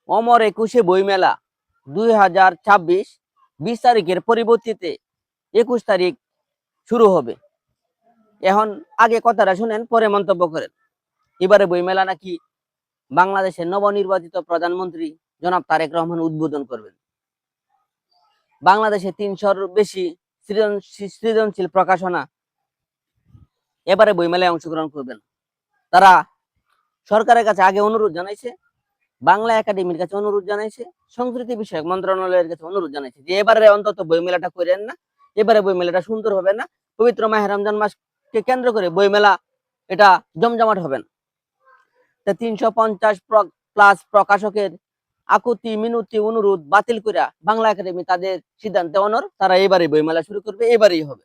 অমর একুশে বইমেলা 2026 20 তারিখের পরিবর্তিতে 21 তারিখ শুরু হবে। এখন আগে কথাটা শুনেন, পরে মন্তব্য করেন। এবারে বইমেলা নাকি বাংলাদেশের নবনির্বাচিত প্রধানমন্ত্রী জনাব তারেক রহমান উদ্বোধন করবেন। বাংলাদেশে 300-র বেশি সৃজনশীল প্রকাশনা এবারে বইমেলায় অংশগ্রহণ করবেন। তারা সরকারের কাছে আগে অনুরোধ জানাইছে, বাংলা একাডেমির কাছে অনুরোধ জানাইছে, সংস্কৃতি বিষয়ক মন্ত্রণালয়ের কাছে অনুরোধ জানাইছে যে এবারে অন্তত বইমেলাটা করেন না, এবারে বইমেলাটা সুন্দর হবে না, পবিত্র মাহে রমজান মাসকে কেন্দ্র করে বইমেলা এটা জমজমাট হবে না। 350 প্লাস প্রকাশকের আকুতি মিনতি অনুরোধ বাতিল করে বাংলা একাডেমি তাদের সিদ্ধান্তে অনর, তারা এবারে বইমেলা শুরু করবে, এবারেই হবে।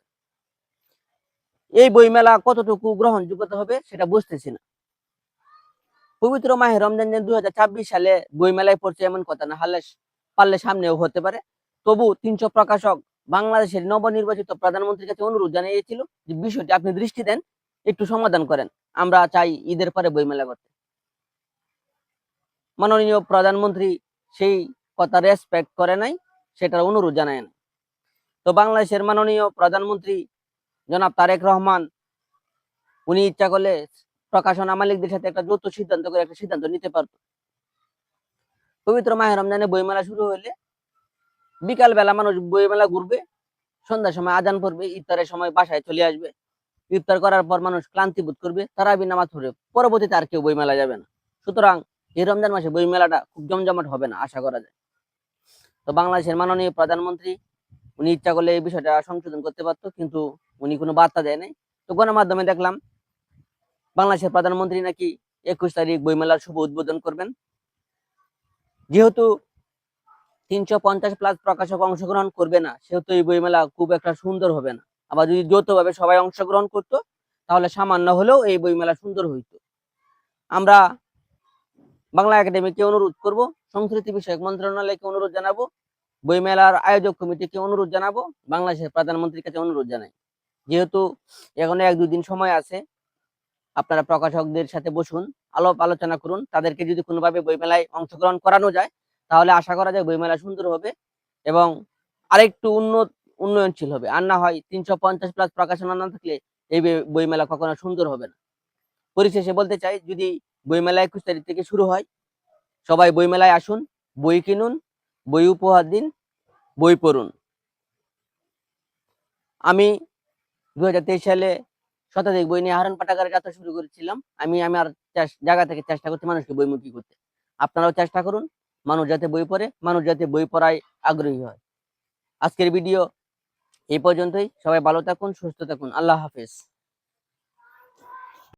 এই বইমেলা কতটুকু গ্রহণযোগ্যতা হবে সেটা বুঝতেছি না। পবিত্র মাহে রমজান 2026 সালে বইমেলায় পড়ছে এমন কথা না, পারলে সামনেও হতে পারে। তবু 300 প্রকাশক বাংলাদেশের নবনির্বাচিত প্রধানমন্ত্রীর কাছে অনুরোধ জানিয়েছিল যে বিষয়টি আপনি দৃষ্টি দেন, একটু সমাধান করেন, আমরা চাই ঈদের পরে বইমেলা করতে। মাননীয় প্রধানমন্ত্রী সেই কথা রেসপেক্ট করে নাই, সেটার অনুরোধ জানায় না। তো বাংলাদেশের মাননীয় প্রধানমন্ত্রী জনাব তারেক রহমান উনি ইচ্ছা করলে প্রকাশনা মালিকদের সাথে একটা যৌথ সিদ্ধান্ত করে একটা সিদ্ধান্ত নিতে পারত। পবিত্র মাহে রমজানে বইমেলা শুরু হলে বিকাল বেলা মানুষ বইমেলা ঘুরবে, সন্ধ্যার সময় আজান পড়বে, ইফতারের সময় বাসায় চলে আসবে, ইফতার করার পর মানুষ ক্লান্তি বোধ করবে, তারাবি নামাজ পড়বে, পরবর্তীতে আর কেউ বইমেলা যাবে না। সুতরাং এই রমজান মাসে বইমেলাটা খুব জমজমাট হবে না আশা করা যায়। তো বাংলাদেশের মাননীয় প্রধানমন্ত্রী উনি ইচ্ছা করলে এই বিষয়টা সংশোধন করতে পারতো, কিন্তু উনি কোনো বার্তা দেয় নাই। তো গণমাধ্যমে দেখলাম বাংলাদেশের প্রধানমন্ত্রী নাকি 21 তারিখ বইমেলার শুভ উদ্বোধন করবেন। যেহেতু 350 প্লাস প্রকাশক অংশগ্রহণ করবে না, সেহেতু এই বইমেলা খুব একটা সুন্দর হবে না। আবার যদি যৌথভাবে সবাই অংশগ্রহণ করতো তাহলে সামান্য হলেও এই বইমেলা সুন্দর হইতো। আমরা বাংলা একাডেমিকে অনুরোধ করব, সংস্কৃতি বিষয়ক মন্ত্রণালয়কে অনুরোধ জানাবো, বইমেলার আয়োজক কমিটিকে অনুরোধ জানাবো, বাংলাদেশের প্রধানমন্ত্রীর কাছে অনুরোধ জানাই, যেহেতু এখনো 1-2 দিন সময় আছে, আপনারা প্রকাশকদের সাথে বসুন, আলোচনা করুন, তাদেরকে যদি কোনোভাবে বইমেলায় অংশগ্রহণ করানো যায় তাহলে আশা করা যায় বইমেলা সুন্দর হবে এবং আরেকটু উন্নয়নশীল হবে। আর না হয় 350 প্লাস প্রকাশনা না থাকলে এই বইমেলা কখনো সুন্দর হবে না। পরিশেষে বলতে চাই, যদি বইমেলা 21 তারিখ থেকে শুরু হয়, সবাই বইমেলায় আসুন, বই কিনুন, বই উপহার দিন, বই পড়ুন। আমি 2023 সালে শতাধিক বই নিয়ে হারান পাঠাগারে যাত্রা শুরু করেছিলাম। আমি আমার জায়গা থেকে চেষ্টা করছি মানুষকে বইমুখী করতে। আপনারাও চেষ্টা করুন, মানুষ যাতে বই পড়ে, মানুষ যাতে বই পড়ায় আগ্রহী হয়। আজকের ভিডিও এই পর্যন্তই। সবাই ভালো থাকুন, সুস্থ থাকুন। আল্লাহ হাফেজ।